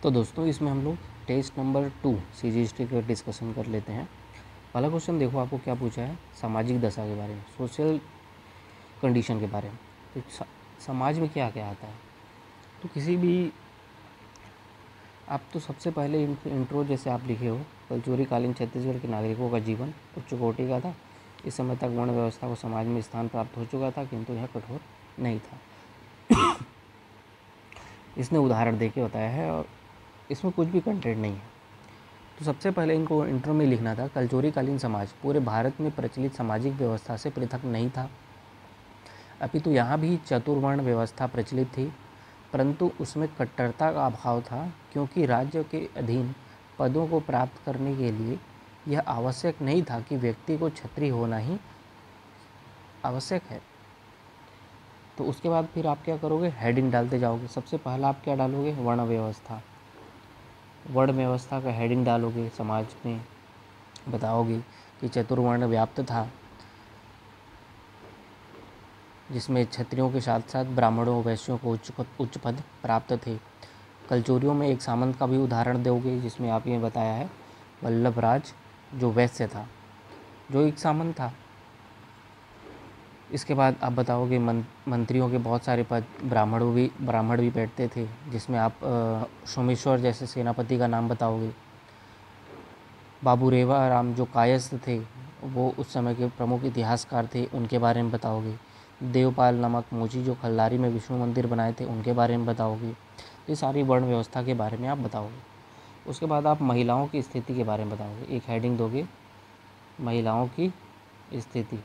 तो दोस्तों इसमें हम लोग टेस्ट नंबर 2 CGST का डिस्कशन कर लेते हैं। पहला क्वेश्चन देखो आपको क्या पूछा है, सामाजिक दशा के बारे में, सोशल कंडीशन के बारे में। तो समाज में क्या क्या आता है, तो किसी भी आप तो सबसे पहले इंट्रो जैसे आप लिखे हो, कलचुरीकालीन छत्तीसगढ़ के नागरिकों का जीवन उच्च कोटि का था। इस समय तक वर्ण व्यवस्था को समाज में स्थान प्राप्त हो चुका था, किंतु यह कठोर नहीं था। इसने उदाहरण दे के बताया है और इसमें कुछ भी कंटेंट नहीं है। तो सबसे पहले इनको इंट्रो में लिखना था, कलचुरीकालीन समाज पूरे भारत में प्रचलित सामाजिक व्यवस्था से पृथक नहीं था, अपितु यहाँ भी चतुर्वर्ण व्यवस्था प्रचलित थी, परंतु उसमें कट्टरता का अभाव था, क्योंकि राज्य के अधीन पदों को प्राप्त करने के लिए यह आवश्यक नहीं था कि व्यक्ति को क्षत्रिय होना ही आवश्यक है। तो उसके बाद फिर आप क्या करोगे, हेडिंग डालते जाओगे। सबसे पहला आप क्या डालोगे, वर्ण व्यवस्था। वर्ण व्यवस्था का हेडिंग डालोगे, समाज में बताओगे कि चतुर्वर्ण व्याप्त था, जिसमें क्षत्रियों के साथ साथ ब्राह्मणों वैश्यों को उच्च पद प्राप्त थे। कलचुरियों में एक सामंत का भी उदाहरण दोगे, जिसमें आप ये बताया है वल्लभराज जो वैश्य था, जो एक सामंत था। इसके बाद आप बताओगे मंत्रियों के बहुत सारे पद ब्राह्मण भी बैठते थे, जिसमें आप सोमेश्वर जैसे सेनापति का नाम बताओगे। बाबूरेवा राम जो कायस्थ थे, वो उस समय के प्रमुख इतिहासकार थे, उनके बारे में बताओगे। देवपाल नामक मोची जो खल्लारी में विष्णु मंदिर बनाए थे, उनके बारे में बताओगे। ये सारी वर्ण व्यवस्था के बारे में आप बताओगे। उसके बाद आप महिलाओं की स्थिति के बारे में बताओगे, एक हेडिंग दोगे, महिलाओं की स्थिति।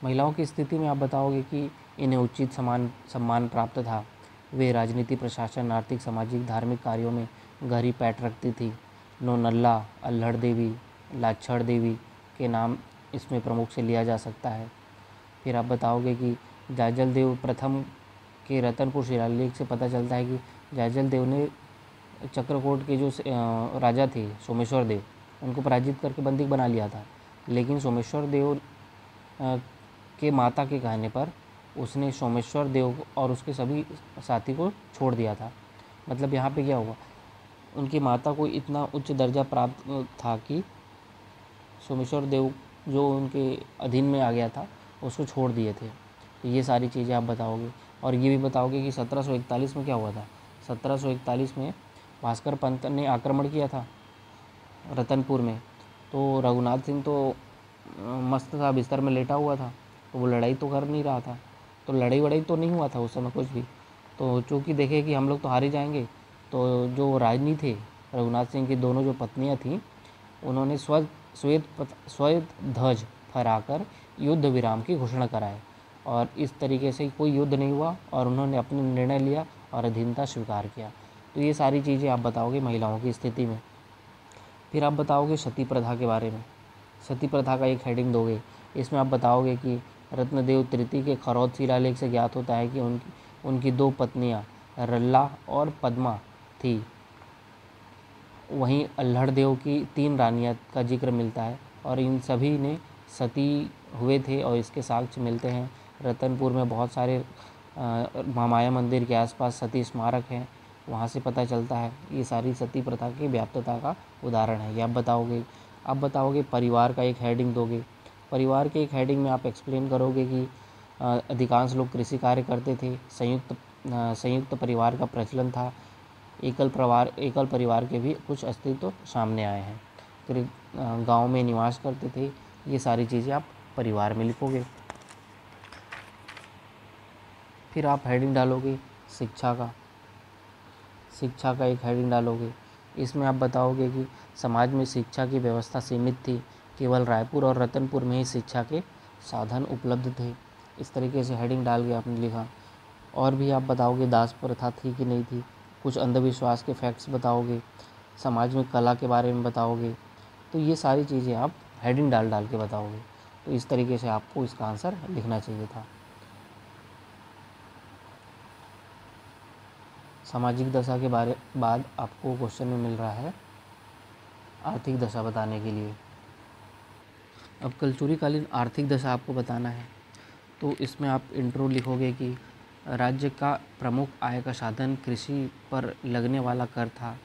महिलाओं की स्थिति में आप बताओगे कि इन्हें उचित सम्मान प्राप्त था, वे राजनीति, प्रशासन, आर्थिक, सामाजिक, धार्मिक कार्यों में गहरी पैठ रखती थी। नोनल्ला, अल्हड़ देवी, लाछड़ देवी के नाम इसमें प्रमुख से लिया जा सकता है। फिर आप बताओगे कि जाजल देव प्रथम के रतनपुर शिलालेख से पता चलता है कि जाजल देव ने चक्रकोट के जो राजा थे सोमेश्वर देव, उनको पराजित करके बंदी बना लिया था, लेकिन सोमेश्वर देव के माता के कहने पर उसने सोमेश्वर देव और उसके सभी साथी को छोड़ दिया था। मतलब यहाँ पे क्या हुआ, उनकी माता को इतना उच्च दर्जा प्राप्त था कि सोमेश्वर देव जो उनके अधीन में आ गया था, उसको छोड़ दिए थे। तो ये सारी चीज़ें आप बताओगे। और ये भी बताओगे कि 1741 में क्या हुआ था। 1741 में भास्कर पंत ने आक्रमण किया था रतनपुर में, तो रघुनाथ सिंह तो मस्त था, बिस्तर में लेटा हुआ था, तो वो लड़ाई तो कर नहीं रहा था। तो लड़ाई वड़ाई तो नहीं हुआ था उस समय कुछ भी। तो चूँकि देखे कि हम लोग तो हार ही जाएंगे, तो जो राजनी थे रघुनाथ सिंह की दोनों जो पत्नियां थीं, उन्होंने श्वेत ध्वज फहराकर युद्ध विराम की घोषणा कराई, और इस तरीके से कोई युद्ध नहीं हुआ और उन्होंने अपना निर्णय लिया और अधीनता स्वीकार किया। तो ये सारी चीज़ें आप बताओगे महिलाओं की स्थिति में। फिर आप बताओगे सती प्रथा के बारे में। सती प्रथा का एक हेडिंग दोगे, इसमें आप बताओगे कि रत्नदेव तृतीय के खरौद शिलालेख से ज्ञात होता है कि उनकी 2 पत्नियां रल्ला और पद्मा थी। वहीं अल्हड़ देव की 3 रानियां का जिक्र मिलता है, और इन सभी ने सती हुए थे, और इसके साक्ष्य मिलते हैं। रतनपुर में बहुत सारे महामाया मंदिर के आसपास सती स्मारक हैं, वहाँ से पता चलता है। ये सारी सती प्रथा की व्याप्तता का उदाहरण है, ये आप बताओगे। आप बताओगे परिवार का एक हेडिंग दोगे। परिवार के एक हेडिंग में आप एक्सप्लेन करोगे कि अधिकांश लोग कृषि कार्य करते थे, संयुक्त परिवार का प्रचलन था, एकल परिवार के भी कुछ अस्तित्व सामने आए हैं, फिर गांव में निवास करते थे। ये सारी चीज़ें आप परिवार में लिखोगे। फिर आप हेडिंग डालोगे शिक्षा का एक हेडिंग डालोगे। इसमें आप बताओगे कि समाज में शिक्षा की व्यवस्था सीमित थी, केवल रायपुर और रतनपुर में ही शिक्षा के साधन उपलब्ध थे। इस तरीके से हेडिंग डाल के आपने लिखा। और भी आप बताओगे दास प्रथा थी कि नहीं थी, कुछ अंधविश्वास के फैक्ट्स बताओगे, समाज में कला के बारे में बताओगे। तो ये सारी चीज़ें आप हेडिंग डाल के बताओगे। तो इस तरीके से आपको इसका आंसर लिखना चाहिए था। सामाजिक दशा के बाद आपको क्वेश्चन में मिल रहा है आर्थिक दशा बताने के लिए। अब कलचुरीकालीन आर्थिक दशा आपको बताना है, तो इसमें आप इंट्रो लिखोगे कि राज्य का प्रमुख आय का साधन कृषि पर लगने वाला कर था।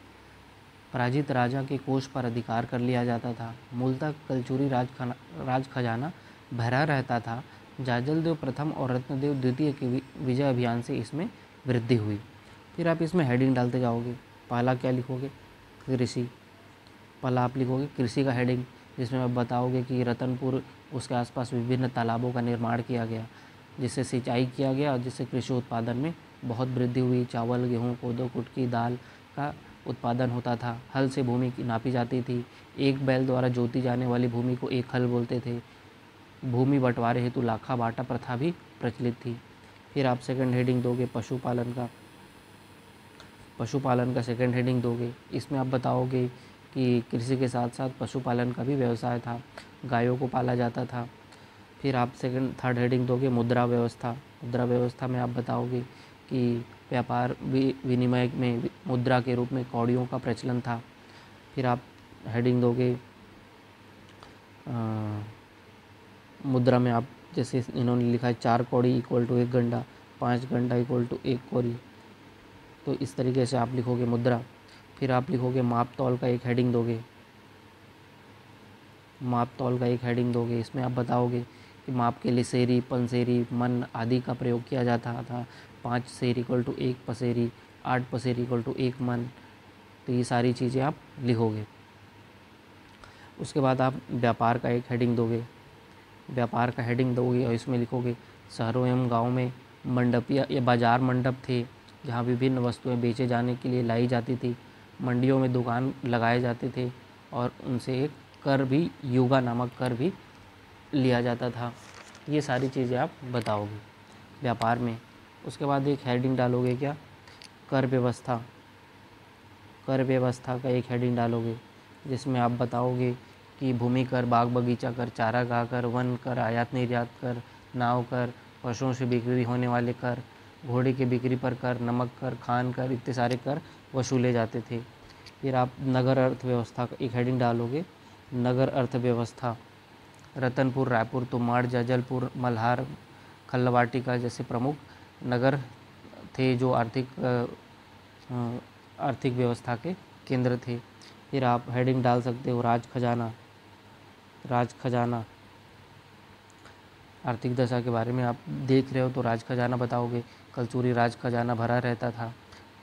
पराजित राजा के कोष पर अधिकार कर लिया जाता था। मूलतः कलचुरी राज खजाना भरा रहता था। जाजलदेव प्रथम और रत्नदेव द्वितीय के विजय अभियान से इसमें वृद्धि हुई। फिर आप इसमें हेडिंग डालते जाओगे। पहला क्या लिखोगे? कृषि। पहला आप लिखोगे कृषि का हेडिंग, जिसमें आप बताओगे कि रतनपुर उसके आसपास विभिन्न तालाबों का निर्माण किया गया, जिससे सिंचाई किया गया और जिससे कृषि उत्पादन में बहुत वृद्धि हुई। चावल, गेहूँ, कोदो, कुटकी, दाल का उत्पादन होता था। हल से भूमि की नापी जाती थी। एक बैल द्वारा जोती जाने वाली भूमि को एक हल बोलते थे। भूमि बंटवारे हेतु लाखा बाटा प्रथा भी प्रचलित थी। फिर आप सेकंड हेडिंग दोगे पशुपालन का सेकंड हेडिंग दोगे। इसमें आप बताओगे कि कृषि के साथ साथ पशुपालन का भी व्यवसाय था, गायों को पाला जाता था। फिर आप थर्ड हेडिंग दोगे मुद्रा व्यवस्था में आप बताओगे कि व्यापार विनिमय में मुद्रा के रूप में कौड़ियों का प्रचलन था। फिर आप हेडिंग दोगे मुद्रा में आप जैसे इन्होंने लिखा है 4 कौड़ी इक्वल टू 1 गंडा, 5 गंडा इक्वल टू 1 कौड़ी, तो इस तरीके से आप लिखोगे मुद्रा। फिर आप लिखोगे माप तौल का एक हेडिंग दोगे। इसमें आप बताओगे कि माप के लिए सेरी, पनसेरी, मन आदि का प्रयोग किया जाता था। 5 सेर इक्वल टू 1 पसेरी, 8 पसेरी इक्वल टू 1 मन, तो ये सारी चीज़ें आप लिखोगे। उसके बाद आप व्यापार का एक हेडिंग दोगे और इसमें लिखोगे शहरों एवं गाँव में मंडपिया या बाजार मंडप थे, जहाँ विभिन्न वस्तुएं बेचे जाने के लिए लाई जाती थी। मंडियों में दुकान लगाए जाते थे और उनसे एक कर भी, युगा नामक कर भी लिया जाता था। ये सारी चीज़ें आप बताओगे व्यापार में। उसके बाद एक हेडिंग डालोगे क्या? कर व्यवस्था का एक हेडिंग डालोगे, जिसमें आप बताओगे कि भूमि कर, बाग बगीचा कर, चारागाह कर, वन कर, आयात निर्यात कर, नाव कर, पशुओं से बिक्री होने वाले कर, घोड़े की बिक्री पर कर, नमक कर, खान कर, इतने सारे कर वसूले जाते थे। फिर आप नगर अर्थव्यवस्था का एक हेडिंग डालोगे। नगर अर्थव्यवस्था रतनपुर, रायपुर, तुमाड़, जजलपुर, मल्हार, खल्लवाटिका जैसे प्रमुख नगर थे जो आर्थिक व्यवस्था के केंद्र थे। फिर आप हेडिंग डाल सकते हो राज खजाना। आर्थिक दशा के बारे में आप देख रहे हो तो राज खजाना बताओगे। कलचुरी राज खजाना भरा रहता था।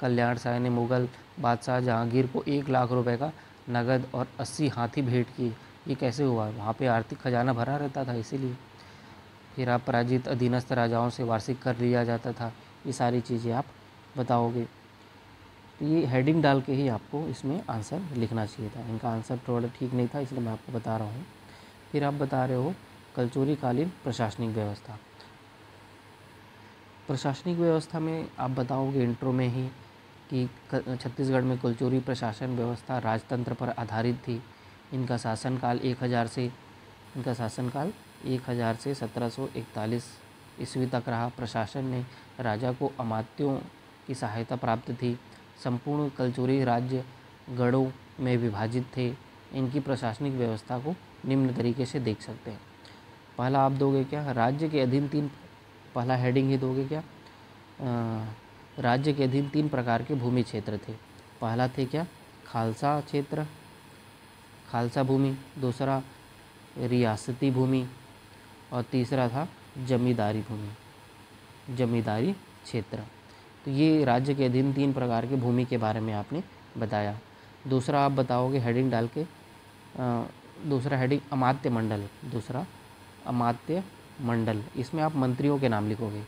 कल्याण शाह ने मुगल बादशाह जहांगीर को 1 लाख रुपए का नगद और 80 हाथी भेंट किए। ये कैसे हुआ? वहाँ पे आर्थिक खजाना भरा रहता था इसीलिए। फिर आप पराजित अधीनस्थ राजाओं से वार्षिक कर लिया जाता था। ये सारी चीज़ें आप बताओगे। तो ये हेडिंग डाल के ही आपको इसमें आंसर लिखना चाहिए था। इनका आंसर थोड़ा ठीक नहीं था, इसलिए मैं आपको बता रहा हूँ। फिर आप बता रहे हो कलचुरी कालीन प्रशासनिक व्यवस्था। प्रशासनिक व्यवस्था में आप बताओगे इंट्रो में ही कि छत्तीसगढ़ में कलचुरी प्रशासन व्यवस्था राजतंत्र पर आधारित थी। इनका शासनकाल 1000 से 1741 ईस्वी तक रहा। प्रशासन में राजा को अमात्यों की सहायता प्राप्त थी। संपूर्ण कलचुरी राज्य गढ़ों में विभाजित थे। इनकी प्रशासनिक व्यवस्था को निम्न तरीके से देख सकते हैं। पहला आप दोगे क्या? राज्य के अधीन पहला हेडिंग ही दोगे क्या? राज्य के अधीन 3 प्रकार के भूमि क्षेत्र थे। पहला थे क्या? खालसा क्षेत्र, खालसा भूमि, दूसरा रियासती भूमि और तीसरा था जमींदारी क्षेत्र। तो ये राज्य के अधीन 3 प्रकार के भूमि के बारे में आपने बताया। दूसरा आप बताओगे हेडिंग डाल के, दूसरा हेडिंग अमात्य मंडल। इसमें आप मंत्रियों के नाम लिखोगे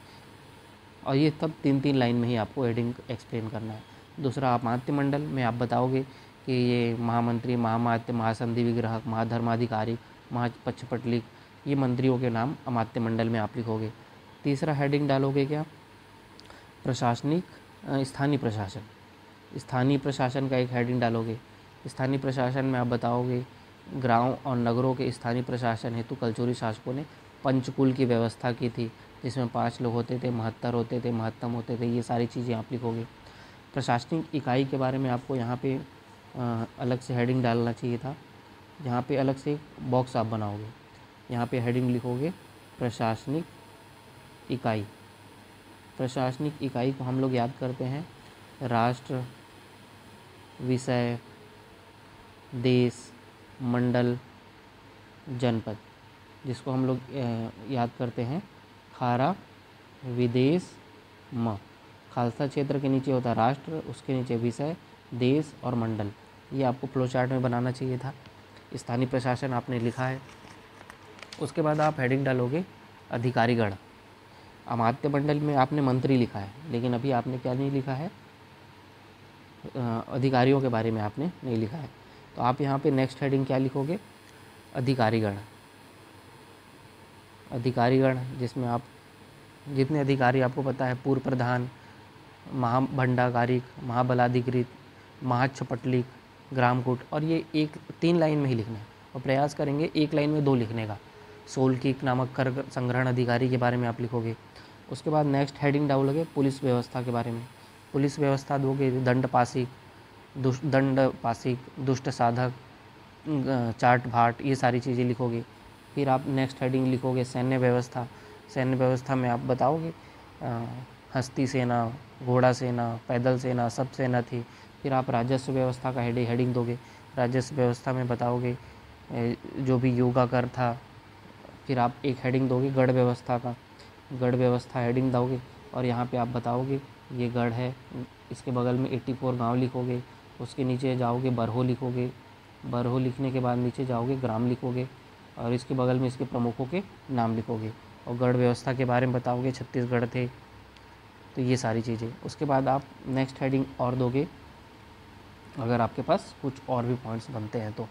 और ये तब 3-3 लाइन में ही आपको हेडिंग एक्सप्लेन करना है। दूसरा अमात्य मंडल में आप बताओगे कि ये महामंत्री, महामात्य, महासंधि विग्रहक, महाधर्माधिकारी, महापक्षपटलिक, ये मंत्रियों के नाम अमात्य मंडल में आप लिखोगे। तीसरा हेडिंग डालोगे क्या? स्थानीय प्रशासन का एक हेडिंग डालोगे। स्थानीय प्रशासन में आप बताओगे गाँव और नगरों के स्थानीय प्रशासन हेतु कलचुरी शासकों ने पंचकुल की व्यवस्था की थी, जिसमें 5 लोग होते थे, महत्तर होते थे, महत्तम होते थे। ये सारी चीज़ें आप लिखोगे। प्रशासनिक इकाई के बारे में आपको यहाँ पे अलग से हेडिंग डालना चाहिए था। यहाँ पे अलग से बॉक्स आप बनाओगे। यहाँ पे हेडिंग लिखोगे प्रशासनिक प्रशासनिक इकाई को हम लोग याद करते हैं राष्ट्र, विषय, देश, मंडल, जनपद, जिसको हम लोग याद करते हैं खारा, विदेश, म। खालसा क्षेत्र के नीचे होता है राष्ट्र, उसके नीचे विषय, देश और मंडल। ये आपको फ्लो चार्ट में बनाना चाहिए था। स्थानीय प्रशासन आपने लिखा है। उसके बाद आप हेडिंग डालोगे अधिकारीगण। अमात्य मंडल में आपने मंत्री लिखा है, लेकिन अभी आपने क्या नहीं लिखा है, अधिकारियों के बारे में आपने नहीं लिखा है। तो आप यहाँ पे नेक्स्ट हेडिंग क्या लिखोगे, अधिकारीगण। अधिकारीगण जिसमें आप जितने अधिकारी आपको पता है, पूर्व प्रधान, महाभंडागारिक, महाबलाधिकृत, महाक्षपटलिक, ग्रामकूट, और ये 3 लाइन में ही लिखना है और प्रयास करेंगे 1 लाइन में 2 लिखने का। सोलकीक नामक कर संग्रहण अधिकारी के बारे में आप लिखोगे। उसके बाद नेक्स्ट हेडिंग डालोगे पुलिस व्यवस्था के बारे में। पुलिस व्यवस्था दोगे दंडपाशिक, दुष्ट साधक, चाट भाट, ये सारी चीज़ें लिखोगे। फिर आप नेक्स्ट हेडिंग लिखोगे सैन्य व्यवस्था। सैन्य व्यवस्था में आप बताओगे हस्ती सेना, घोड़ा सेना, पैदल सेना, सब सेना थी। फिर आप राजस्व व्यवस्था का हेडिंग दोगे। राजस्व व्यवस्था में बताओगे जो भी योगा कर था। फिर आप एक हेडिंग दोगे गढ़ व्यवस्था का, गढ़ व्यवस्था हेडिंग दोगे और यहाँ पे आप बताओगे ये गढ़ है। इसके बगल में 84 गांव लिखोगे। उसके नीचे जाओगे बरहो लिखोगे। बरहो लिखने के बाद नीचे जाओगे ग्राम लिखोगे और इसके बगल में इसके प्रमुखों के नाम लिखोगे और गढ़ व्यवस्था के बारे में बताओगे 36 गढ़ थे। तो ये सारी चीज़ें। उसके बाद आप नेक्स्ट हेडिंग और दोगे अगर आपके पास कुछ और भी पॉइंट्स बनते हैं तो।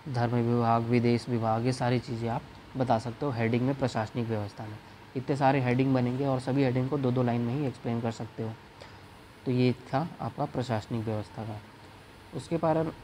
धर्म विभाग, विदेश विभाग, ये सारी चीज़ें आप बता सकते हो हेडिंग में, प्रशासनिक व्यवस्था में। इतने सारे हेडिंग बनेंगे और सभी हेडिंग को 2-2 लाइन में ही एक्सप्लेन कर सकते हो। तो ये था आपका प्रशासनिक व्यवस्था का।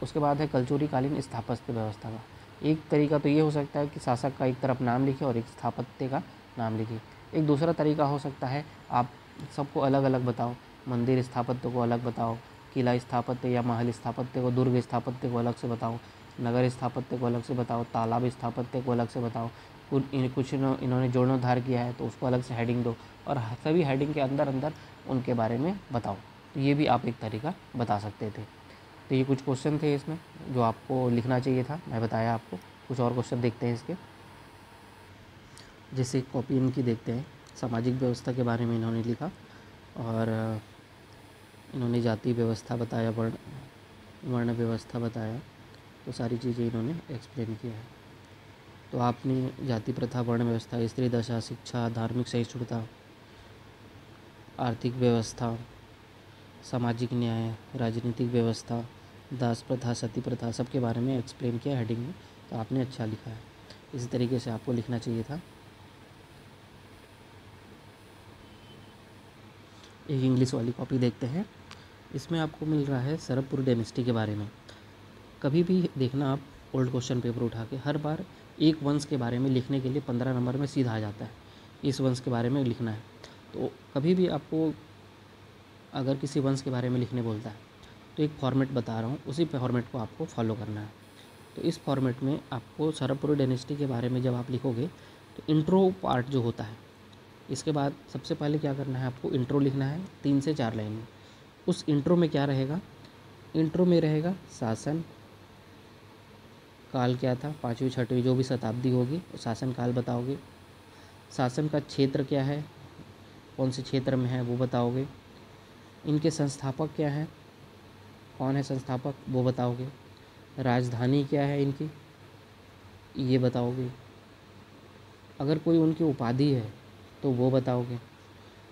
उसके बाद है कलचुरी कालीन स्थापत्य व्यवस्था का। एक तरीका तो ये हो सकता है कि शासक का एक तरफ नाम लिखे और एक स्थापत्य का नाम लिखे। एक दूसरा तरीका हो सकता है आप सबको अलग अलग बताओ, मंदिर स्थापत्य को अलग बताओ, किला स्थापत्य या महल स्थापत्य को, दुर्ग स्थापत्य को अलग से बताओ, नगर स्थापत्य को अलग से बताओ, तालाब स्थापत्य को अलग से बताओ। कुछ इन्होंने जीर्णोद्धार किया है तो उसको अलग से हेडिंग दो और सभी हेडिंग के अंदर अंदर उनके बारे में बताओ। तो ये भी आप एक तरीका बता सकते थे। तो ये कुछ क्वेश्चन थे इसमें जो आपको लिखना चाहिए था, मैं बताया आपको। कुछ और क्वेश्चन देखते हैं इसके। जैसे कॉपी इनकी देखते हैं। सामाजिक व्यवस्था के बारे में इन्होंने लिखा और इन्होंने जाति व्यवस्था बताया, वर्ण व्यवस्था बताया। तो सारी चीज़ें इन्होंने एक्सप्लेन किया है। तो आपने जाति प्रथा, वर्ण व्यवस्था, स्त्री दशा, शिक्षा, धार्मिक सहिष्णुता, आर्थिक व्यवस्था, सामाजिक न्याय, राजनीतिक व्यवस्था, दास प्रथा, सती प्रथा, सबके बारे में एक्सप्लेन किया हेडिंग में। तो आपने अच्छा लिखा है। इसी तरीके से आपको लिखना चाहिए था। एक इंग्लिश वाली कॉपी देखते हैं। इसमें आपको मिल रहा है सरबपुर डायनेस्टी के बारे में। कभी भी देखना आप ओल्ड क्वेश्चन पेपर उठा के, हर बार एक वंश के बारे में लिखने के लिए 15 नंबर में सीधा आ जाता है, इस वंश के बारे में लिखना है। तो कभी भी आपको अगर किसी वंश के बारे में लिखने बोलता है तो एक फॉर्मेट बता रहा हूँ, उसी फॉर्मेट को आपको फॉलो करना है। तो इस फॉर्मेट में आपको सरबपुर डायनेस्टी के बारे में जब आप लिखोगे तो इंट्रो पार्ट जो होता है, इसके बाद सबसे पहले क्या करना है, आपको इंट्रो लिखना है 3 से 4 लाइन में। उस इंट्रो में क्या रहेगा, इंट्रो में रहेगा शासन काल क्या था, 5वीं 6वीं जो भी शताब्दी होगी शासन काल बताओगे। शासन का क्षेत्र क्या है, कौन से क्षेत्र में है वो बताओगे। इनके संस्थापक क्या हैं, कौन है संस्थापक वो बताओगे। राजधानी क्या है इनकी, ये बताओगे। अगर कोई उनकी उपाधि है तो वो बताओगे।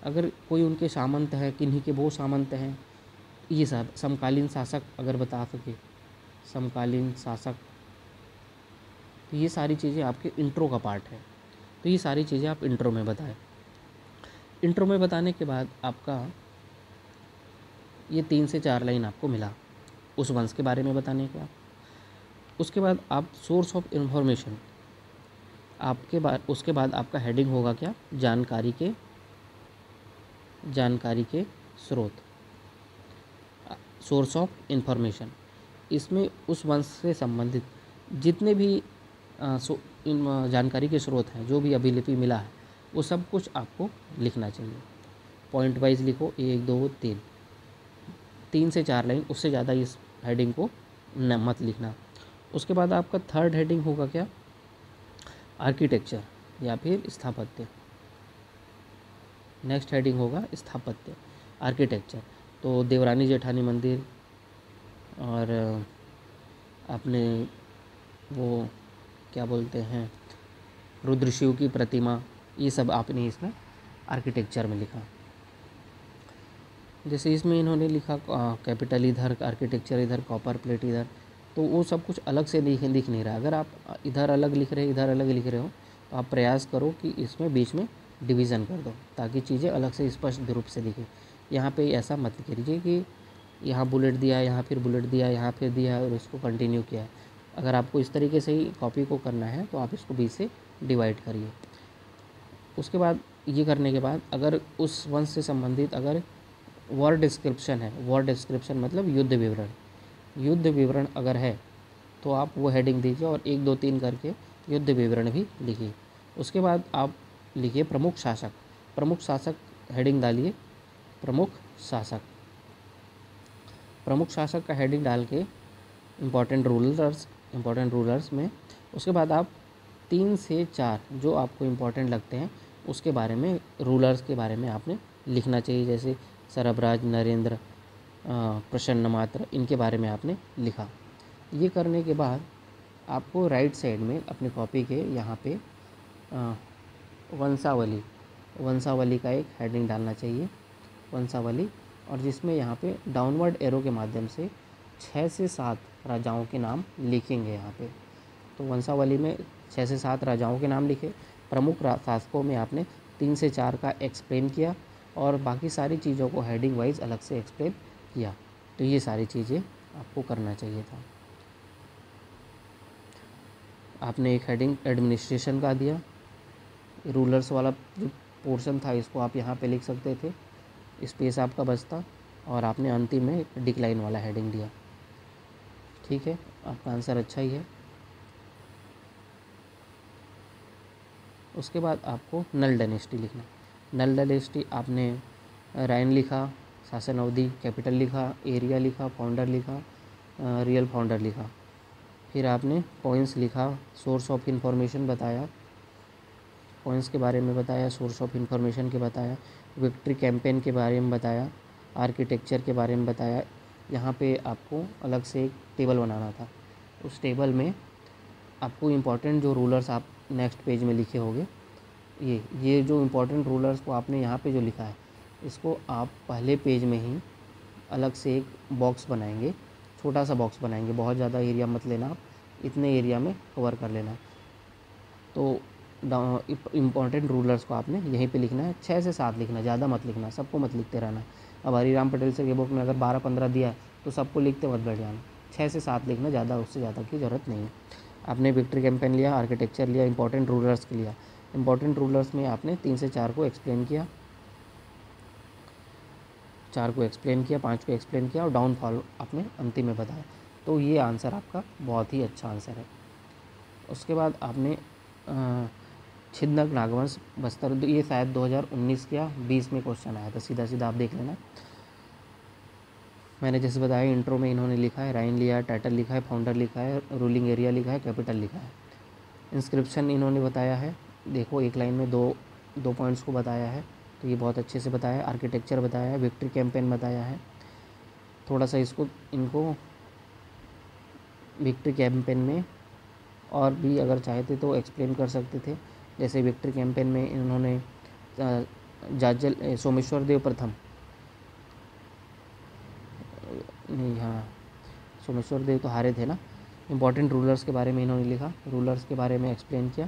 अगर कोई उनके सामंत है, किन्हीं के वो सामंत हैं, ये सब। समकालीन शासक अगर बता सके, समकालीन शासक। तो ये सारी चीज़ें आपके इंट्रो का पार्ट है। तो ये सारी चीज़ें आप इंट्रो में बताएं। इंट्रो में बताने के बाद आपका ये 3 से 4 लाइन आपको मिला उस वंश के बारे में बताने का। उसके बाद आप सोर्स ऑफ इंफॉर्मेशन, उसके बाद आपका हेडिंग होगा क्या, जानकारी के स्रोत, सोर्स ऑफ इंफॉर्मेशन। इसमें उस वंश से संबंधित जितने भी जानकारी के स्रोत हैं, जो भी अभिलिपि मिला है, वो सब कुछ आपको लिखना चाहिए। पॉइंट वाइज लिखो, 1 2 3, 3 से 4 लाइन, उससे ज़्यादा इस हेडिंग को न मत लिखना। उसके बाद आपका थर्ड हेडिंग होगा क्या, आर्किटेक्चर या फिर स्थापत्य। नेक्स्ट हेडिंग होगा स्थापत्य, आर्किटेक्चर। तो देवरानी जेठानी मंदिर और अपने वो क्या बोलते हैं, रुद्र शिव की प्रतिमा, ये सब आपने इसमें आर्किटेक्चर में लिखा। जैसे इसमें इन्होंने लिखा कैपिटल इधर, आर्किटेक्चर इधर, कॉपर प्लेट इधर, तो वो सब कुछ अलग से लिख नहीं रहा। अगर आप इधर अलग लिख रहे, इधर अलग लिख रहे हो, तो आप प्रयास करो कि इसमें बीच में डिवीज़न कर दो, ताकि चीज़ें अलग से स्पष्ट रूप से दिखें। यहाँ पे ऐसा मत कीजिए कि यहाँ बुलेट दिया, यहाँ फिर बुलेट दिया, यहाँ फिर दिया और इसको कंटिन्यू किया है। अगर आपको इस तरीके से ही कॉपी को करना है तो आप इसको बीच से डिवाइड करिए। उसके बाद ये करने के बाद अगर उस वंश से संबंधित अगर वॉर डिस्क्रिप्शन है, वॉर डिस्क्रिप्शन मतलब युद्ध विवरण, युद्ध विवरण अगर है तो आप वो हेडिंग दीजिए और 1 2 3 करके युद्ध विवरण भी लिखिए। उसके बाद आप लिखिए प्रमुख शासक, प्रमुख शासक हेडिंग डालिए, प्रमुख शासक, प्रमुख शासक का हेडिंग डाल के इम्पोर्टेंट रूलर्स में। उसके बाद आप 3 से 4 जो आपको इम्पोर्टेंट लगते हैं उसके बारे में, रूलर्स के बारे में आपने लिखना चाहिए। जैसे सरबराज, नरेंद्र, प्रसन्न मात्र, इनके बारे में आपने लिखा। ये करने के बाद आपको राइट साइड में अपनी कॉपी के यहाँ पे वंशावली, वंशावली का एक हेडिंग डालना चाहिए, वंशावली, और जिसमें यहाँ पे डाउनवर्ड एरो के माध्यम से 6 से 7 राजाओं के नाम लिखेंगे यहाँ पे। तो वंशावली में 6 से 7 राजाओं के नाम लिखे। प्रमुख शासकों में आपने 3 से 4 का एक्सप्लेन किया और बाकी सारी चीज़ों को हेडिंग वाइज अलग से एक्सप्लेन किया। तो ये सारी चीज़ें आपको करना चाहिए था। आपने एक हेडिंग एडमिनिस्ट्रेशन का दिया, रूलर्स वाला जो पोर्शन था इसको आप यहाँ पे लिख सकते थे, स्पेस आपका बचता, और आपने अंतिम में डिक्लाइन वाला हेडिंग दिया। ठीक है, आपका आंसर अच्छा ही है। उसके बाद आपको नल डायनेस्टी लिखना। नल डायनेस्टी आपने राइन लिखा, शासन अवधि, कैपिटल लिखा, एरिया लिखा, फाउंडर लिखा, रियल फाउंडर लिखा। फिर आपने पॉइंट्स लिखा, सोर्स ऑफ इंफॉर्मेशन बताया, पॉइंट्स के बारे में बताया, सोर्स ऑफ इंफॉर्मेशन के बताया, विक्ट्री कैंपेन के बारे में बताया, आर्किटेक्चर के बारे में बताया। यहाँ पे आपको अलग से एक टेबल बनाना था। उस टेबल में आपको इम्पोर्टेंट जो रूलर्स आप नेक्स्ट पेज में लिखे होंगे, ये जो इम्पोर्टेंट रूलर्स को आपने यहाँ पे जो लिखा है, इसको आप पहले पेज में ही अलग से एक बॉक्स बनाएंगे, छोटा सा बॉक्स बनाएंगे, बहुत ज़्यादा एरिया मत लेना आप, इतने एरिया में कवर कर लेना। तो इम्पोर्टेंट रूलर्स को आपने यहीं पे लिखना है, 6 से 7 लिखना, ज़्यादा मत लिखना, सबको मत लिखते रहना। अब हरिराम पटेल सर के बुक में अगर 12-15 दिया है तो सबको लिखते मत बैठ जाना, 6 से 7 लिखना, ज़्यादा उससे ज़्यादा की ज़रूरत नहीं है। आपने विक्ट्री कैंपेन लिया, आर्किटेक्चर लिया, इंपॉर्टेंट रूलर्स के लिया। इंपॉर्टेंट रूलर्स में आपने 3 से 4 को एक्सप्लेन किया, 4 को एक्सप्लेन किया, 5 को एक्सप्लेन किया और डाउनफॉल आपने अंतिम में बताया। तो ये आंसर आपका बहुत ही अच्छा आंसर है। उसके बाद आपने छिदनक नागवंश बस्तर, ये शायद 2019 या 20 में क्वेश्चन आया था, सीधा सीधा आप देख लेना। मैंने जैसे बताया इंट्रो में इन्होंने लिखा है, राइन लिया है, टाइटल लिखा है, फाउंडर लिखा है, रूलिंग एरिया लिखा है, कैपिटल लिखा है। इंस्क्रिप्शन इन्होंने बताया है, देखो एक लाइन में दो पॉइंट्स को बताया है, तो ये बहुत अच्छे से बताया है। आर्किटेक्चर बताया है, विक्ट्री कैंपेन बताया है, थोड़ा सा इनको विक्ट्री कैंपेन में और भी अगर चाहते तो एक्सप्लेन कर सकते थे। जैसे विक्ट्री कैंपेन में इन्होंने जाजल सोमेश्वर देव प्रथम, नहीं, हाँ, सोमेश्वर देव तो हारे थे ना। इम्पोर्टेंट रूलर्स के बारे में इन्होंने लिखा, रूलर्स के बारे में एक्सप्लेन किया,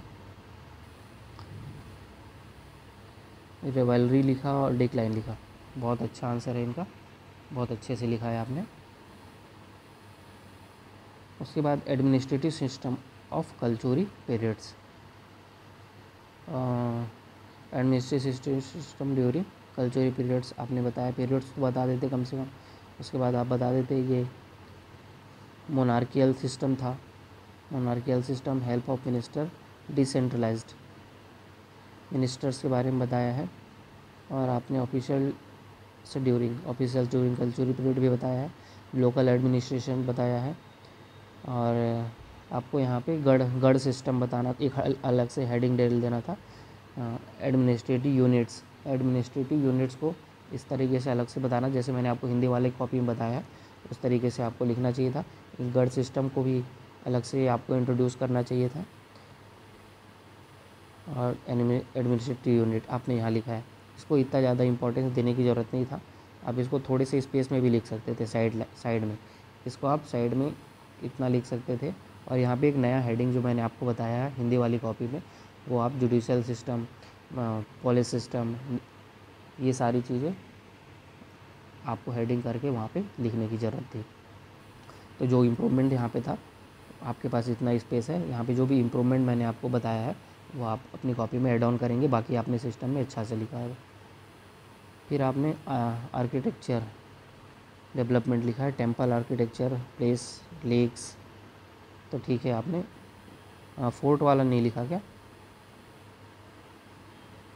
रिवैल्री लिखा और डिक्लाइन लिखा। बहुत अच्छा आंसर है इनका, बहुत अच्छे से लिखा है आपने। उसके बाद administrative system of Kalchuri periods, administrative system during Kalchuri periods आपने बताया, पीरियड्स तो बता देते कम से कम। उसके बाद आप बता देते ये मोनार्कियल सिस्टम था, monarchial system, help of minister, decentralized, ministers के बारे में बताया है। और आपने ऑफिशियल से during, officers during cultural period भी बताया है, लोकल एडमिनिस्ट्रेशन बताया है, और आपको यहाँ पे गढ़ सिस्टम बताना, एक अलग से हेडिंग डाल देना था। एडमिनिस्ट्रेटिव यूनिट्स को इस तरीके से अलग से बताना, जैसे मैंने आपको हिंदी वाले कॉपी में बताया उस तरीके से आपको लिखना चाहिए था। इस गढ़ सिस्टम को भी अलग से आपको इंट्रोड्यूस करना चाहिए था। और एडमिनिस्ट्रेटिव यूनिट आपने यहाँ लिखा है, इसको इतना ज़्यादा इंपॉर्टेंस देने की ज़रूरत नहीं था, आप इसको थोड़े से स्पेस में भी लिख सकते थे, साइड में, इसको आप साइड में इतना लिख सकते थे। और यहाँ पे एक नया हेडिंग जो मैंने आपको बताया है हिंदी वाली कॉपी में, वो आप जुडिशियल सिस्टम, पुलिस सिस्टम, ये सारी चीज़ें आपको हेडिंग करके वहाँ पे लिखने की ज़रूरत थी। तो जो इम्प्रूवमेंट यहाँ पे था, आपके पास इतना स्पेस है, यहाँ पे जो भी इम्प्रूवमेंट मैंने आपको बताया है वो आप अपनी कॉपी में ऐड ऑन करेंगे, बाकी आपने सिस्टम में अच्छा से लिखा है। फिर आपने आर्किटेक्चर डेवलपमेंट लिखा है, टेम्पल आर्किटेक्चर, प्लेस, लेक्स, तो ठीक है। आपने फोर्ट वाला नहीं लिखा क्या?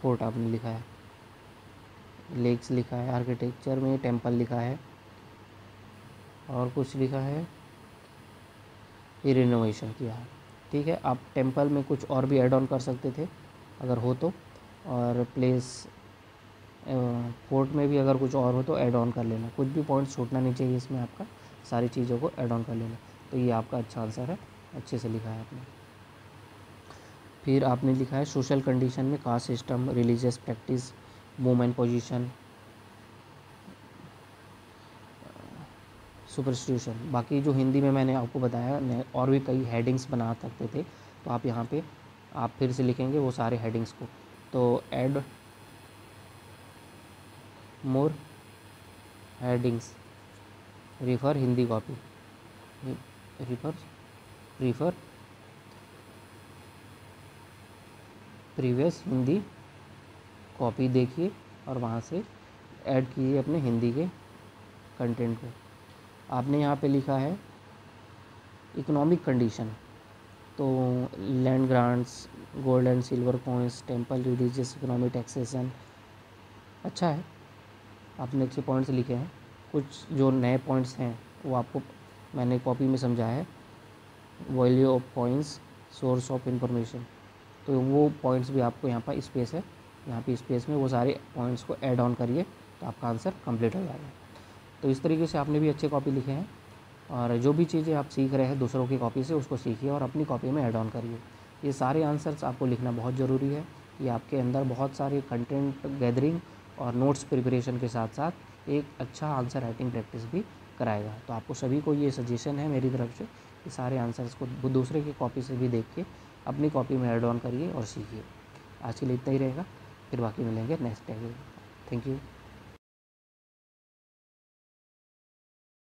फोर्ट आपने लिखा है, लेक्स लिखा है, आर्किटेक्चर में टेम्पल लिखा है, और कुछ लिखा है, ये रिनोवेशन किया है। ठीक है, आप टेम्पल में कुछ और भी ऐड ऑन कर सकते थे अगर हो तो, और प्लेस, फोर्ट में भी अगर कुछ और हो तो ऐड ऑन कर लेना, कुछ भी पॉइंट छूटना नहीं चाहिए इसमें, आपका सारी चीज़ों को ऐड ऑन कर लेना। तो ये आपका अच्छा आंसर है, अच्छे से लिखा है आपने। फिर आपने लिखा है सोशल कंडीशन में caste system, religious practice, women position, superstitution. बाकी जो हिंदी में मैंने आपको बताया और भी कई हेडिंग्स बना सकते थे, तो आप यहाँ पे आप फिर से लिखेंगे वो सारे हेडिंग्स को। तो add more headings, refer Hindi copy, refer previous Hindi copy देखिए और वहाँ से ऐड कीजिए अपने हिंदी के कंटेंट को। आपने यहाँ पे लिखा है इकोनॉमिक कंडीशन, तो land grants, gold and silver coins, temple, religious, economic taxation, अच्छा है, आपने अच्छे पॉइंट्स लिखे हैं। कुछ जो नए पॉइंट्स हैं वो आपको मैंने कॉपी में समझाया है, value of points, source of information, तो वो पॉइंट्स भी आपको यहाँ पर स्पेस है, यहाँ पे स्पेस में वो सारे पॉइंट्स को ऐड ऑन करिए तो आपका आंसर कंप्लीट हो जाएगा। तो इस तरीके से आपने भी अच्छे कॉपी लिखे हैं, और जो भी चीज़ें आप सीख रहे हैं दूसरों की कॉपी से उसको सीखिए और अपनी कॉपी में ऐड ऑन करिए। ये सारे आंसर्स आपको लिखना बहुत ज़रूरी है, ये आपके अंदर बहुत सारे कंटेंट गैदरिंग और नोट्स प्रिपरेशन के साथ साथ एक अच्छा आंसर राइटिंग प्रैक्टिस भी कराएगा। तो आपको सभी को ये सजेशन है मेरी तरफ से कि सारे आंसर्स को दूसरे की कॉपी से भी देख के अपनी कॉपी में ऐड ऑन करिए और सीखिए। आज के लिए इतना ही रहेगा, फिर बाकी मिलेंगे नेक्स्ट टाइम। Thank you.